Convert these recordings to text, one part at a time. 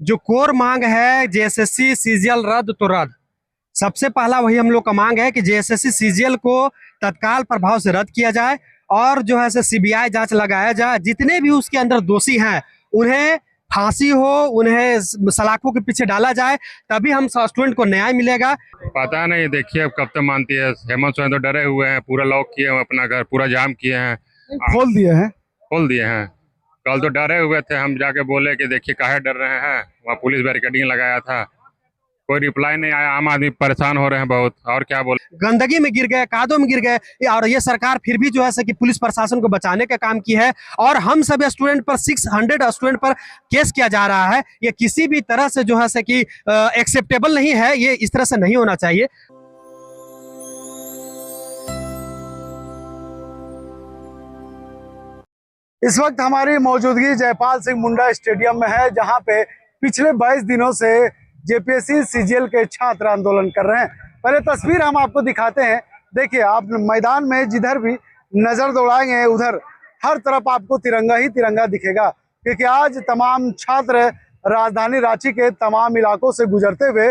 जो कोर मांग है जेएसएससी सीजीएल रद्द तो रद्द। सबसे पहला वही हम लोग का मांग है कि जेएसएससी सीजीएल को तत्काल प्रभाव से रद्द किया जाए और जो है सीबीआई जांच लगाया जाए। जितने भी उसके अंदर दोषी हैं उन्हें फांसी हो, उन्हें सलाखों के पीछे डाला जाए, तभी हम स्टूडेंट को न्याय मिलेगा। पता नहीं, देखिए अब कब तक मानती है। हेमंत सोरेन तो डरे हुए हैं, पूरा लॉक किए हैं, अपना घर पूरा जाम किए हैं, खोल दिए हैं। कल तो डरे हुए थे, हम जाके बोले कि देखिए काहे डर रहे हैं, वहाँ पुलिस बैरिकेडिंग लगाया था, कोई रिप्लाई नहीं आया। आम आदमी परेशान हो रहे हैं बहुत, और क्या बोले। गंदगी में गिर गए, कादों में गिर गए, और ये सरकार फिर भी जो है कि पुलिस प्रशासन को बचाने का काम की है। और हम सभी स्टूडेंट पर 600 स्टूडेंट पर केस किया जा रहा है। ये किसी भी तरह से जो है कि एक्सेप्टेबल नहीं है, ये इस तरह से नहीं होना चाहिए। इस वक्त हमारी मौजूदगी जयपाल सिंह मुंडा स्टेडियम में है, जहां पे पिछले 22 दिनों से जेपीएससी सीजीएल के छात्र आंदोलन कर रहे हैं। पहले तस्वीर हम आपको दिखाते हैं। देखिए, आप मैदान में जिधर भी नजर दौड़ाएंगे उधर हर तरफ आपको तिरंगा ही तिरंगा दिखेगा, क्योंकि आज तमाम छात्र राजधानी रांची के तमाम इलाकों से गुजरते हुए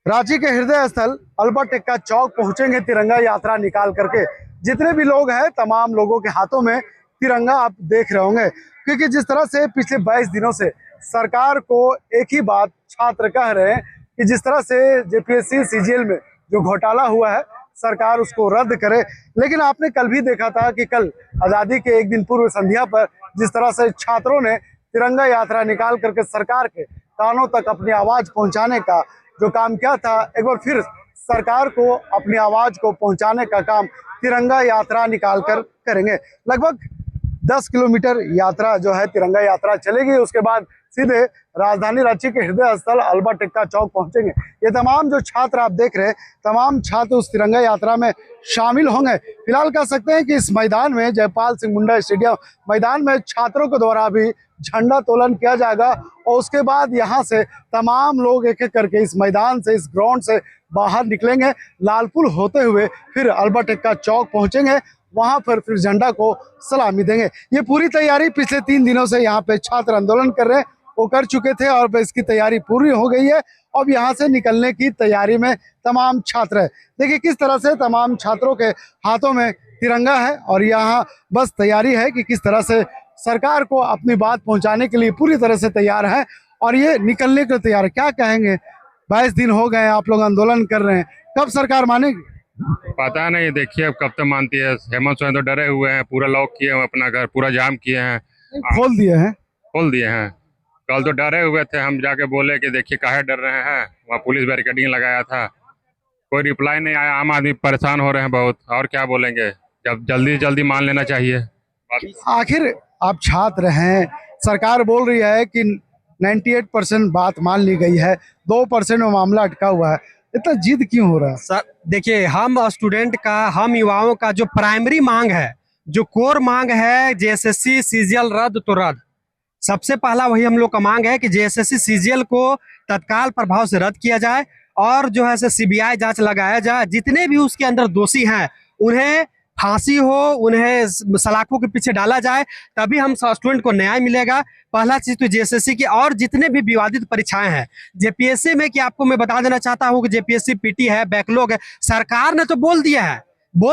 रांची के हृदय स्थल अल्बर्ट एक्का चौक पहुंचेंगे तिरंगा यात्रा निकाल करके। जितने भी लोग हैं तमाम लोगों के हाथों में तिरंगा आप देख रहे होंगे, क्योंकि जिस तरह से पिछले 22 दिनों से सरकार को एक ही बात छात्र कह रहे हैं कि जिस तरह से जेपीएससी सीजीएल में जो घोटाला हुआ है सरकार उसको रद्द करे। लेकिन आपने कल भी देखा था कि कल आज़ादी के एक दिन पूर्व संध्या पर जिस तरह से छात्रों ने तिरंगा यात्रा निकाल करके सरकार के कानों तक अपनी आवाज़ पहुंचाने का जो काम किया था, एक बार फिर सरकार को अपनी आवाज़ को पहुंचाने का काम तिरंगा यात्रा निकाल कर करेंगे। लगभग 10 किलोमीटर यात्रा जो है तिरंगा यात्रा चलेगी। उसके बाद सीधे राजधानी रांची के हृदय स्थल अल्बर्ट एक्का चौक पहुंचेंगे। ये तमाम जो छात्र आप देख रहे हैं, तमाम छात्र उस तिरंगा यात्रा में शामिल होंगे। फिलहाल कह सकते हैं कि इस मैदान में, जयपाल सिंह मुंडा स्टेडियम मैदान में, छात्रों के द्वारा भी झंडा तोलन किया जाएगा और उसके बाद यहाँ से तमाम लोग एक एक करके इस मैदान से, इस ग्राउंड से बाहर निकलेंगे। लालपुर होते हुए फिर अल्बर्ट एक्का चौक पहुंचेंगे, वहां पर फिर झंडा को सलामी देंगे। ये पूरी तैयारी पिछले 3 दिनों से यहाँ पे छात्र आंदोलन कर रहे हैं, वो कर चुके थे और इसकी तैयारी पूरी हो गई है। अब यहाँ से निकलने की तैयारी में तमाम छात्र है। देखिए किस तरह से तमाम छात्रों के हाथों में तिरंगा है और यहाँ बस तैयारी है कि किस तरह से सरकार को अपनी बात पहुँचाने के लिए पूरी तरह से तैयार है और ये निकलने के तैयार है। क्या कहेंगे, 22 दिन हो गए आप लोग आंदोलन कर रहे हैं, कब सरकार मानेगी? पता नहीं, देखिए अब कब तक मानती है। हेमंत सोरेन तो डरे हुए हैं, पूरा लॉक किए हैं, अपना घर पूरा जाम किए हैं, खोल दिए हैं। कल तो डरे हुए थे, हम जाके बोले कि देखिए काहे डर रहे हैं, वहाँ पुलिस बैरिकेडिंग लगाया था, कोई रिप्लाई नहीं आया। आम आदमी परेशान हो रहे हैं बहुत, और क्या बोलेंगे। जब जल्दी जल्दी मान लेना चाहिए। आखिर आप छात्र हैं, सरकार बोल रही है कि 98% बात मान ली गई है, 2% में मामला अटका हुआ है, इतना जिद क्यों हो रहा है? सर देखिए, हम स्टूडेंट का, हम युवाओं का जो प्राइमरी मांग है, जो कोर मांग है जेएसएससी सीजीएल रद्द तो रद्द। सबसे पहला वही हम लोग का मांग है कि जेएसएससी सीजीएल को तत्काल प्रभाव से रद्द किया जाए और जो है सीबीआई जांच लगाया जाए। जितने भी उसके अंदर दोषी हैं उन्हें फांसी हो, उन्हें सलाखों के पीछे डाला जाए, तभी हम स्टूडेंट को न्याय मिलेगा। पहला चीज तो जेएसएससी की और जितने भी विवादित परीक्षाएं हैं जेपीएससी में, कि आपको मैं बता देना चाहता हूं कि जेपीएससी पीटी है, बैकलॉग है, सरकार ने तो बोल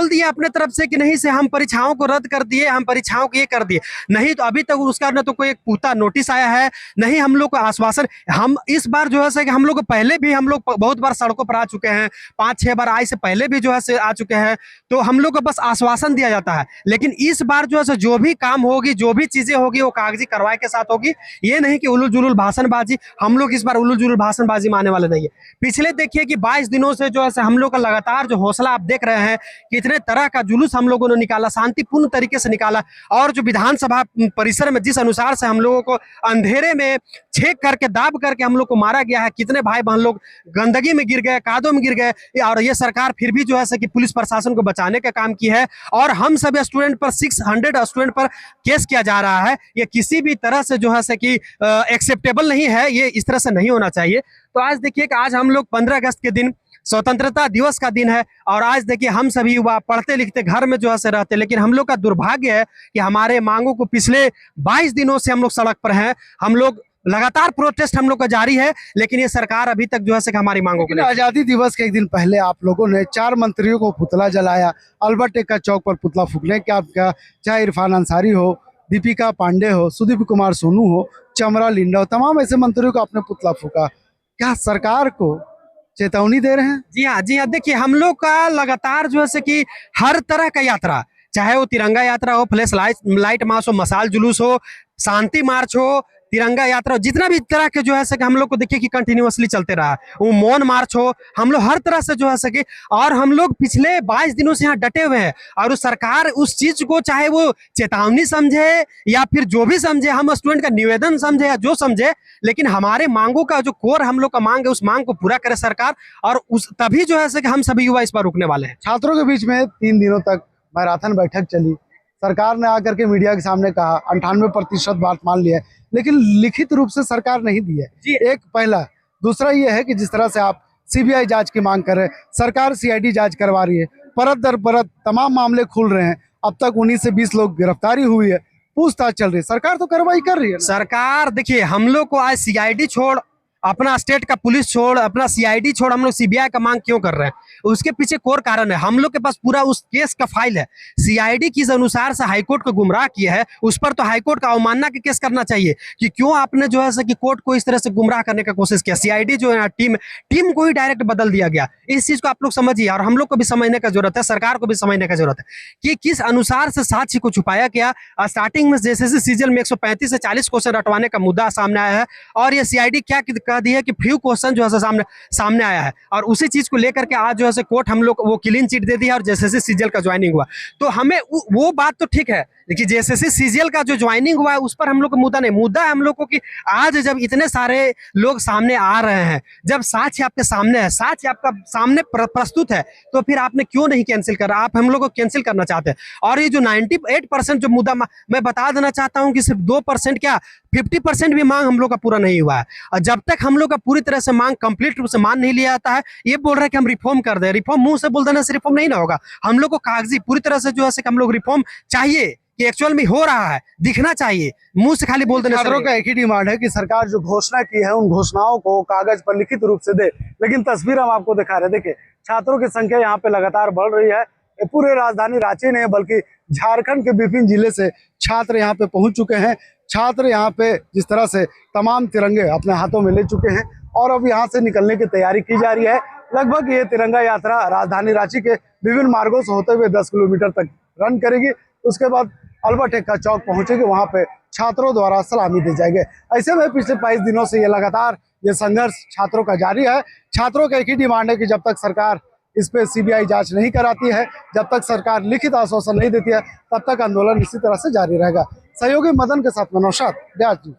दिया अपने तरफ से कि नहीं से हम परीक्षाओं को रद्द कर दिए, हम परीक्षाओं को ये कर दिए। नहीं तो अभी तक उसका न तो कोई एक पुख्ता नोटिस आया है, नहीं हम लोग को आश्वासन। हम इस बार जो है कि हम लोग पहले भी हम लोग बहुत बार सड़कों पर आ चुके हैं, 5-6 बार आई से पहले भी जो है आ चुके हैं, तो हम लोग को बस आश्वासन दिया जाता है। लेकिन इस बार जो है जो भी काम होगी, जो भी चीजें होगी, वो कागजी कार्रवाई के साथ होगी। ये नहीं कि उलूल जुलूल भाषणबाजी। हम लोग इस बार उलूल जुलूल भाषणबाजी मानने वाले नहीं है। पिछले देखिए कि 22 दिनों से जो है हम लोग का लगातार जो हौसला आप देख रहे हैं, कितने तरह का जुलूस हम लोगों ने निकाला, शांतिपूर्ण तरीके से निकाला। और जो विधानसभा परिसर में जिस अनुसार से हम लोगों को अंधेरे में छेक करके, दाब करके हम लोग को मारा गया है, कितने भाई बहन लोग गंदगी में गिर गए, कादों में गिर गए, और ये सरकार फिर भी जो है कि पुलिस प्रशासन को बचाने का काम की है। और हम सभी स्टूडेंट पर 600 स्टूडेंट पर केस किया जा रहा है। ये किसी भी तरह से जो है कि एक्सेप्टेबल नहीं है, ये इस तरह से नहीं होना चाहिए। तो आज देखिए कि आज हम लोग 15 अगस्त के दिन स्वतंत्रता दिवस का दिन है, और आज देखिए हम सभी युवा पढ़ते लिखते घर में जो है रहते, लेकिन हम लोग का दुर्भाग्य है कि हमारे मांगों को पिछले 22 दिनों से हम लोग सड़क पर हैं। हम लोग लगातार प्रोटेस्ट हम लोग का जारी है, लेकिन ये सरकार अभी तक जो है से हमारी मांगों को लेकिन आजादी दिवस के एक दिन पहले आप लोगों ने 4 मंत्रियों को पुतला जलाया, अल्बर्ट एक्का चौक पर पुतला फूकने क्या आपका, चाहे इरफान अंसारी हो, दीपिका पांडे हो, सुदीप कुमार सोनू हो, चमरा लिंडा हो, तमाम ऐसे मंत्रियों को आपने पुतला फूका। क्या सरकार को चेतावनी दे रहे हैं? जी हाँ, देखिए हम लोग का लगातार जो है से कि हर तरह का यात्रा, चाहे वो तिरंगा यात्रा हो, फ्लैश लाइट मार्च हो, मसाल जुलूस हो, शांति मार्च हो, तिरंगा यात्रा हो, जितना भी तरह के जो है से कि हम लोग को देखिए कि कंटिन्यूअसली चलते रहा, वो मौन मार्च हो, हम लोग हर तरह से जो है सके, और हम लोग पिछले 22 दिनों से यहाँ डटे हुए हैं। और उस सरकार उस चीज को चाहे वो चेतावनी समझे या फिर जो भी समझे, हम स्टूडेंट का निवेदन समझे या जो समझे, लेकिन हमारे मांगों का जो कोर हम लोग का मांग है, उस मांग को पूरा करे सरकार, और उस तभी जो है से कि हम सभी युवा इस बार रुकने वाले हैं। छात्रों के बीच में 3 दिनों तक मैराथन बैठक चली, सरकार ने आकर के मीडिया के सामने कहा 98% बात मान ली है, लेकिन लिखित रूप से सरकार नहीं दी है। एक पहला, दूसरा ये है कि जिस तरह से आप सीबीआई जांच की मांग कर रहे हैं, सरकार सीआईडी जांच करवा रही है, परत दर परत तमाम मामले खुल रहे हैं, अब तक 19 से 20 लोग गिरफ्तारी हुई है, पूछताछ चल रही है, सरकार तो कार्रवाई कर रही है। सरकार देखिए, हम लोग को आज सीआईडी छोड़, अपना स्टेट का पुलिस छोड़, अपना सीआईडी छोड़, हम लोग सीबीआई का मांग क्यों कर रहे हैं? उसके पीछे कोर कारण है, हम लोग के पास पूरा उस केस का फाइल है। सीआईडी किस अनुसार से हाईकोर्ट को गुमराह किया है, उस पर तो हाईकोर्ट का अवमानना का केस करना चाहिए कि क्यों आपने जो है कि कोर्ट को इस तरह से गुमराह करने का कोशिश किया। सीआईडी जो है टीम को ही डायरेक्ट बदल दिया गया। इस चीज को आप लोग समझिए, और हम लोग को भी समझने का जरूरत है, सरकार को भी समझने का जरूरत है कि किस अनुसार से साक्ष्य को छुपाया गया। स्टार्टिंग में जेएसएससी सीजीएल में 135 से 40 क्वेश्चन रटवाने का मुद्दा सामने आया है, और ये सीआईडी क्या कह दी है कि फ्यू क्वेश्चन जो है सामने आया है, और उसी चीज को लेकर के आज जो है कोर्ट हम लोग वो क्लीन चिट दे दिया और जेएसएससी सीजीएल का ज्वाइनिंग हुआ। तो हमें वो बात तो ठीक है, देखिए जेएसएससी सीजीएल का जो ज्वाइनिंग हुआ है उस पर हम लोग का मुद्दा नहीं। मुद्दा है हम लोग को कि आज जब इतने सारे लोग सामने आ रहे हैं, जब साक्ष्य आपके सामने है, साक्ष्य आपका सामने प्रस्तुत है, तो फिर आपने क्यों नहीं कैंसिल करा? आप हम लोग को कैंसिल करना चाहते हैं। और ये जो 98% जो मुद्दा मैं बता देना चाहता हूं कि सिर्फ 2% क्या 50% भी मांग हम लोग का पूरा नहीं हुआ है। और जब तक हम लोग का पूरी तरह से मांग कंप्लीट रूप से मान नहीं लिया जाता है, ये बोल रहे हैं कि हम रिफॉर्म कर दें। रिफॉर्म मुंह से बोल देने से रिफॉर्म नहीं ना होगा। हम लोग को कागजी पूरी तरह से जो है हम लोग रिफॉर्म चाहिए कि एक्चुअल में हो रहा है, दिखना चाहिए, मुंह से खाली बोल देने से। छात्रों का एक ही डिमांड है कि सरकार जो घोषणा की है उन घोषणाओं को कागज पर लिखित रूप से दे। लेकिन तस्वीर हम आपको दिखा रहे हैं, देखिए छात्रों की संख्या यहाँ पे लगातार बढ़ रही है। पूरे राजधानी रांची नहीं बल्कि झारखंड के विभिन्न जिले से छात्र यहाँ पे पहुंच चुके हैं। छात्र यहाँ पे जिस तरह से तमाम तिरंगे अपने हाथों में ले चुके हैं और अब यहाँ से निकलने की तैयारी की जा रही है। लगभग ये तिरंगा यात्रा राजधानी रांची के विभिन्न मार्गों से होते हुए 10 किलोमीटर तक रन करेगी। उसके बाद अल्बर्ट एक्का चौक पहुंचेगी, वहां पे छात्रों द्वारा सलामी दी जाएगी। ऐसे में पिछले 22 दिनों से ये लगातार ये संघर्ष छात्रों का जारी है। छात्रों का एक ही डिमांड है कि जब तक सरकार इस पे सीबीआई जांच नहीं कराती है, जब तक सरकार लिखित आश्वासन नहीं देती है, तब तक आंदोलन इसी तरह से जारी रहेगा। सहयोगी मदन के साथ में नौशाद, रांची।